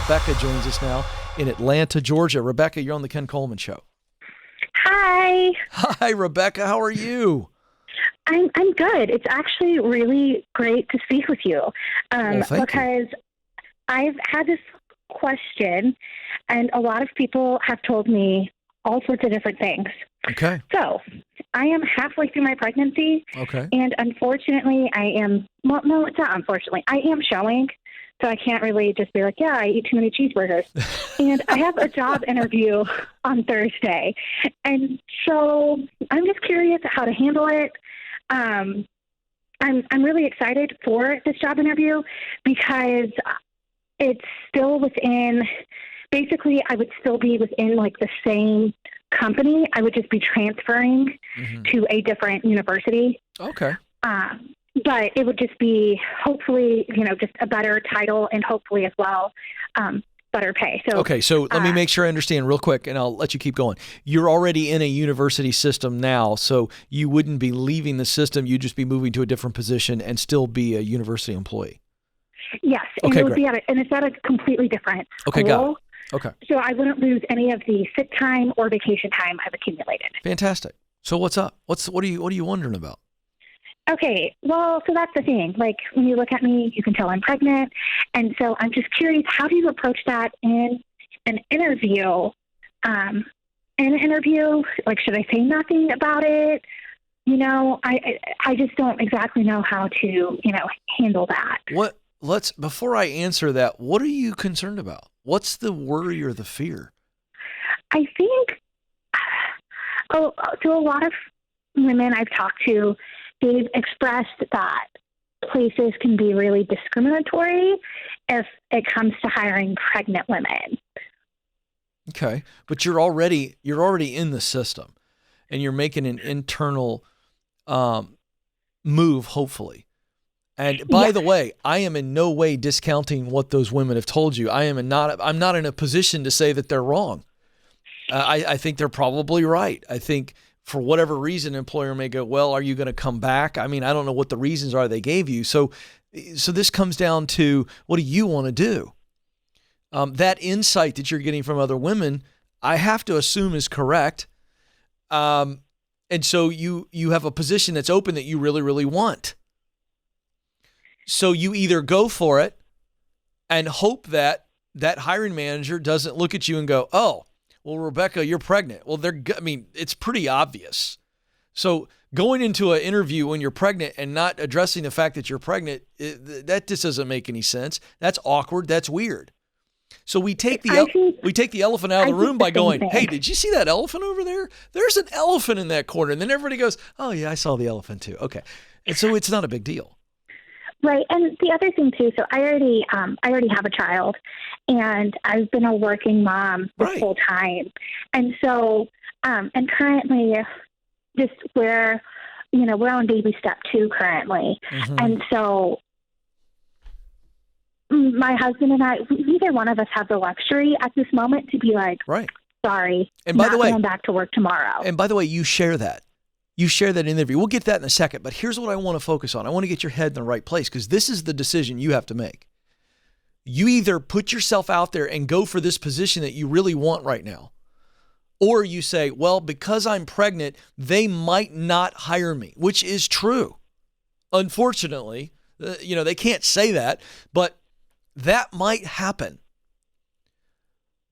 Rebecca joins us now in Atlanta, Georgia. Rebecca, you're on the Ken Coleman Show. Hi. Hi, Rebecca. How are you? I'm good. It's actually really great to speak with you Thank you. I've had this question, and a lot of people have told me all sorts of different things. Okay. So I am halfway through my pregnancy, Okay. and unfortunately I am showing, so I can't really just be like, yeah, I eat too many cheeseburgers. And I have a job interview on Thursday, and so I'm just curious how to handle it. I'm really excited for this job interview because it's still within, basically I would still be within like the same company. I would just be transferring to a different university. Okay. But it would just be hopefully, just a better title and hopefully as well, better pay. So let me make sure I understand real quick, and I'll let you keep going. You're already in a university system now, so you wouldn't be leaving the system. You'd just be moving to a different position and still be a university employee. Yes. And okay, it would great. it's at a completely different school. Okay, got it. Okay. So I wouldn't lose any of the sick time or vacation time I've accumulated. Fantastic. So what's up? What are you wondering about? Okay, well, so that's the thing. Like, when you look at me, you can tell I'm pregnant. And so I'm just curious, how do you approach that in an interview? Like, should I say nothing about it? I just don't exactly know how to, handle that. Before I answer that, what are you concerned about? What's the worry or the fear? I think, so a lot of women I've talked to, they've expressed that places can be really discriminatory if it comes to hiring pregnant women. Okay, but you're already in the system, and you're making an internal move, hopefully. And by the way, I am in no way discounting what those women have told you. I'm not in a position to say that they're wrong. I think they're probably right. I think for whatever reason, an employer may go, well, are you going to come back? I mean, I don't know what the reasons are they gave you. So this comes down to, what do you want to do? That insight that you're getting from other women, I have to assume is correct. And so you have a position that's open that you really, really want. So you either go for it and hope that that hiring manager doesn't look at you and go, oh, well, Rebecca, you're pregnant. Well, it's pretty obvious. So going into an interview when you're pregnant and not addressing the fact that you're pregnant, that just doesn't make any sense. That's awkward. That's weird. So we take the elephant out of the room by going, hey, did you see that elephant over there? There's an elephant in that corner. And then everybody goes, oh, yeah, I saw the elephant too. Okay. And so it's not a big deal. Right. And the other thing too, so I already have a child, and I've been a working mom this whole time. And so, and currently just we're on baby step 2 currently. Mm-hmm. And so my husband and I, neither one of us have the luxury at this moment to be like, sorry, and by the way, going back to work tomorrow. And by the way, you share that. You share that interview. We'll get that in a second, but here's what I want to focus on. I want to get your head in the right place, because this is the decision you have to make. You either put yourself out there and go for this position that you really want right now, or you say, well, because I'm pregnant, they might not hire me, which is true. Unfortunately, they can't say that, but that might happen.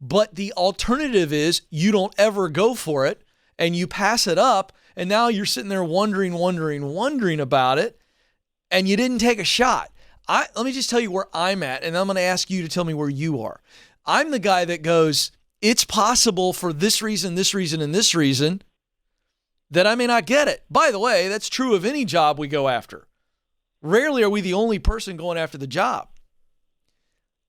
But the alternative is you don't ever go for it and you pass it up. And now you're sitting there wondering about it, and you didn't take a shot. Let me just tell you where I'm at, and I'm going to ask you to tell me where you are. I'm the guy that goes, it's possible for this reason, and this reason that I may not get it. By the way, that's true of any job we go after. Rarely are we the only person going after the job.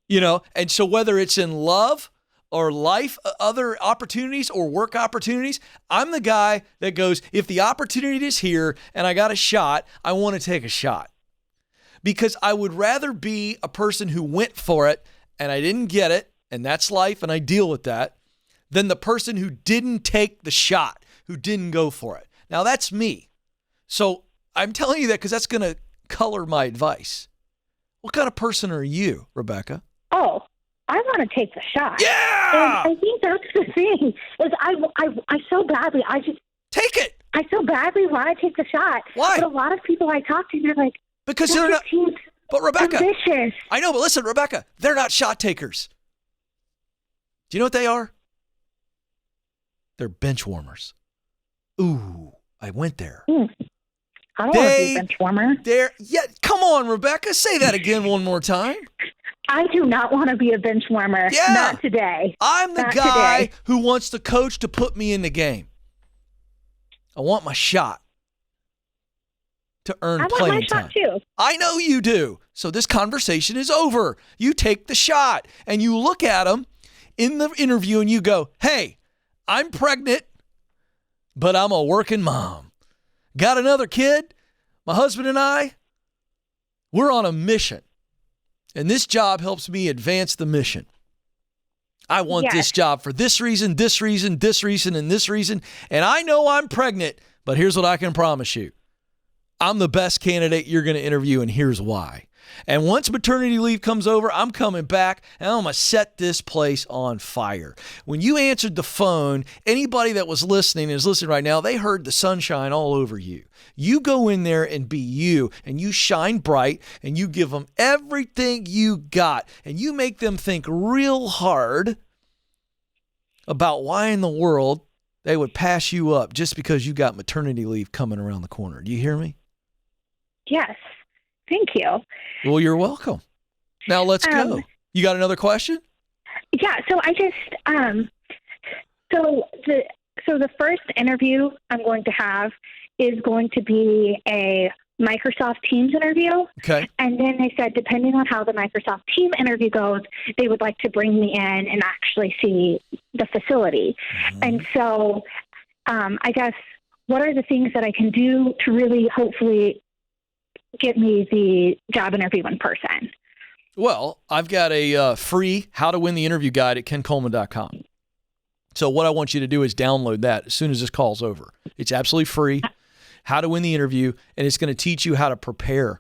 And so whether it's in love or life, other opportunities or work opportunities, I'm the guy that goes, if the opportunity is here and I got a shot, I want to take a shot. Because I would rather be a person who went for it and I didn't get it, and that's life and I deal with that, than the person who didn't take the shot, who didn't go for it. Now that's me. So I'm telling you that because that's going to color my advice. What kind of person are you, Rebecca? Oh, I'm want to take the shot. Yeah! And I think that's the thing, is I so badly, Take it! I so badly want to take the shot. Why? But a lot of people I talk to, they're like, Because they're not. But Rebecca, ambitious. I know, but listen, Rebecca, they're not shot takers. Do you know what they are? They're bench warmers. Ooh, I went there. I don't want to be a bench warmer. Come on, Rebecca, say that again one more time. I do not want to be a bench warmer. Yeah. Not today. I'm the guy who wants the coach to put me in the game. I want my shot to earn playing time. I want my shot too. I know you do. So this conversation is over. You take the shot and you look at them in the interview and you go, hey, I'm pregnant, but I'm a working mom. Got another kid. My husband and I, we're on a mission. And this job helps me advance the mission. I want this job for this reason, this reason, this reason, and this reason. And I know I'm pregnant, but here's what I can promise you. I'm the best candidate you're going to interview, and here's why. And once maternity leave comes over, I'm coming back, and I'm going to set this place on fire. When you answered the phone, anybody that was listening and is listening right now, they heard the sunshine all over you. You go in there and be you, and you shine bright, and you give them everything you got, and you make them think real hard about why in the world they would pass you up just because you got maternity leave coming around the corner. Do you hear me? Yes. Thank you. Well, you're welcome. Now let's go. You got another question? Yeah. So I just, so the first interview I'm going to have is going to be a Microsoft Teams interview. Okay. And then they said, depending on how the Microsoft Team interview goes, they would like to bring me in and actually see the facility. Mm-hmm. And so I guess, what are the things that I can do to really hopefully get me the job interview in person? Well, I've got a free How to Win the Interview guide at kencoleman.com. So what I want you to do is download that as soon as this call's over. It's absolutely free. How to Win the Interview, and it's going to teach you how to prepare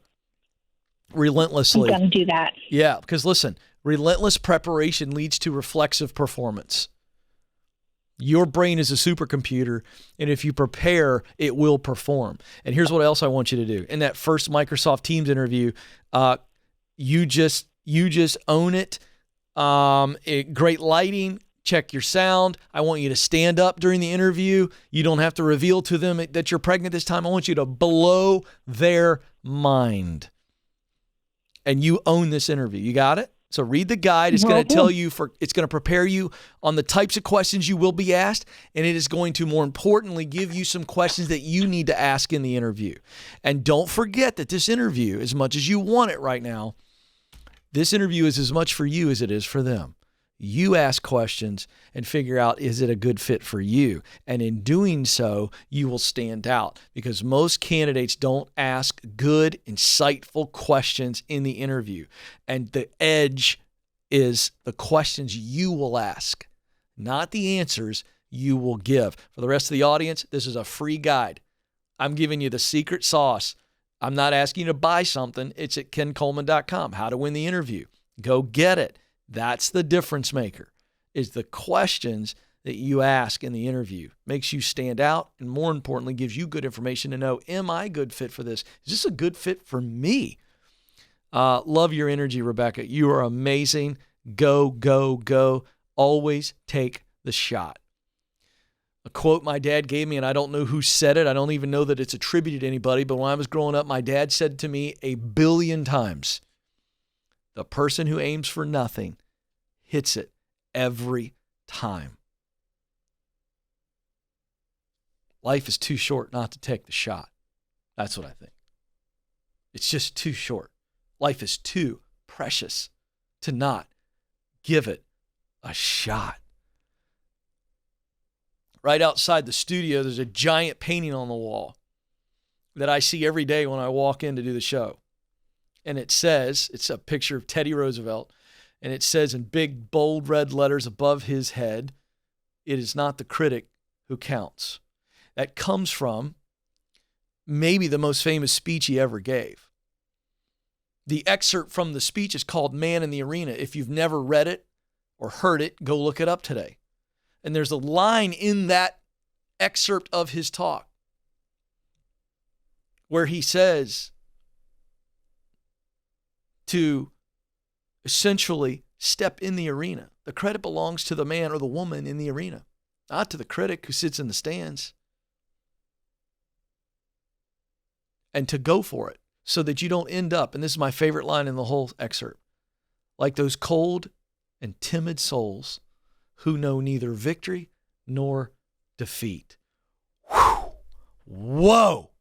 relentlessly. I'm going to do that. Yeah, because listen, relentless preparation leads to reflexive performance. Your brain is a supercomputer, and if you prepare, it will perform. And here's what else I want you to do. In that first Microsoft Teams interview, you just own it. Great lighting. Check your sound. I want you to stand up during the interview. You don't have to reveal to them that you're pregnant this time. I want you to blow their mind. And you own this interview. You got it? So read the guide. It's going to tell you it's going to prepare you on the types of questions you will be asked, and it is going to, more importantly, give you some questions that you need to ask in the interview. And don't forget that this interview, as much as you want it right now, this interview is as much for you as it is for them. You ask questions and figure out, is it a good fit for you? And in doing so, you will stand out, because most candidates don't ask good, insightful questions in the interview. And the edge is the questions you will ask, not the answers you will give. For the rest of the audience, this is a free guide. I'm giving you the secret sauce. I'm not asking you to buy something. It's at kencoleman.com. How to Win the Interview. Go get it. That's the difference maker, is the questions that you ask in the interview. Makes you stand out, and more importantly, gives you good information to know, am I a good fit for this? Is this a good fit for me? Love your energy, Rebecca. You are amazing. Go, go, go. Always take the shot. A quote my dad gave me, and I don't know who said it. I don't even know that it's attributed to anybody, but when I was growing up, my dad said to me 1 billion times, the person who aims for nothing hits it every time. Life is too short not to take the shot. That's what I think. It's just too short. Life is too precious to not give it a shot. Right outside the studio, there's a giant painting on the wall that I see every day when I walk in to do the show. And it says, it's a picture of Teddy Roosevelt, and it says in big, bold red letters above his head, "It is not the critic who counts." That comes from maybe the most famous speech he ever gave. The excerpt from the speech is called Man in the Arena. If you've never read it, or heard it, go look it up today. And there's a line in that excerpt of his talk where he says to essentially step in the arena. The credit belongs to the man or the woman in the arena, not to the critic who sits in the stands. And to go for it so that you don't end up, and this is my favorite line in the whole excerpt, like those cold and timid souls who know neither victory nor defeat. Whew. Whoa.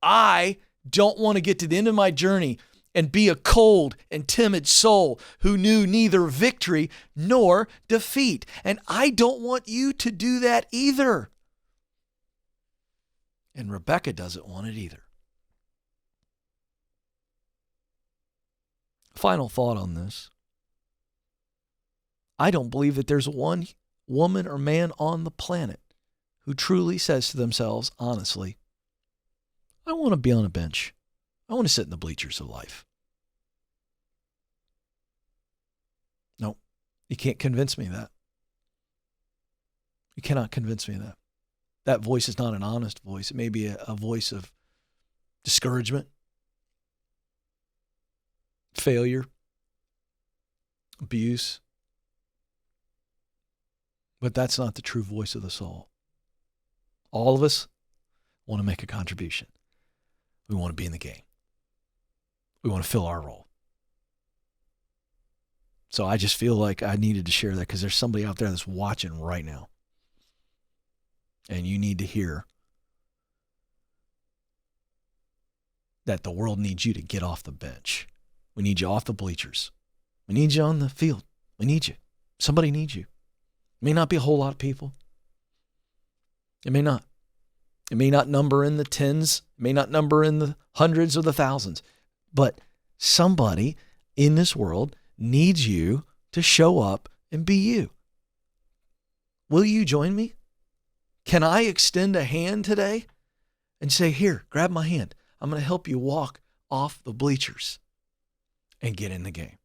I don't want to get to the end of my journey and be a cold and timid soul who knew neither victory nor defeat. And I don't want you to do that either. And Rebecca doesn't want it either. Final thought on this. I don't believe that there's one woman or man on the planet who truly says to themselves, honestly, I want to be on a bench. I want to sit in the bleachers of life. No, you can't convince me of that. You cannot convince me of that. That voice is not an honest voice. It may be a voice of discouragement, failure, abuse. But that's not the true voice of the soul. All of us want to make a contribution. We want to be in the game. We want to fill our role. So I just feel like I needed to share that because there's somebody out there that's watching right now. And you need to hear that the world needs you to get off the bench. We need you off the bleachers. We need you on the field. We need you. Somebody needs you. It may not be a whole lot of people. It may not. It may not number in the tens. It may not number in the hundreds or the thousands. But somebody in this world needs you to show up and be you. Will you join me? Can I extend a hand today and say, here, grab my hand. I'm going to help you walk off the bleachers and get in the game.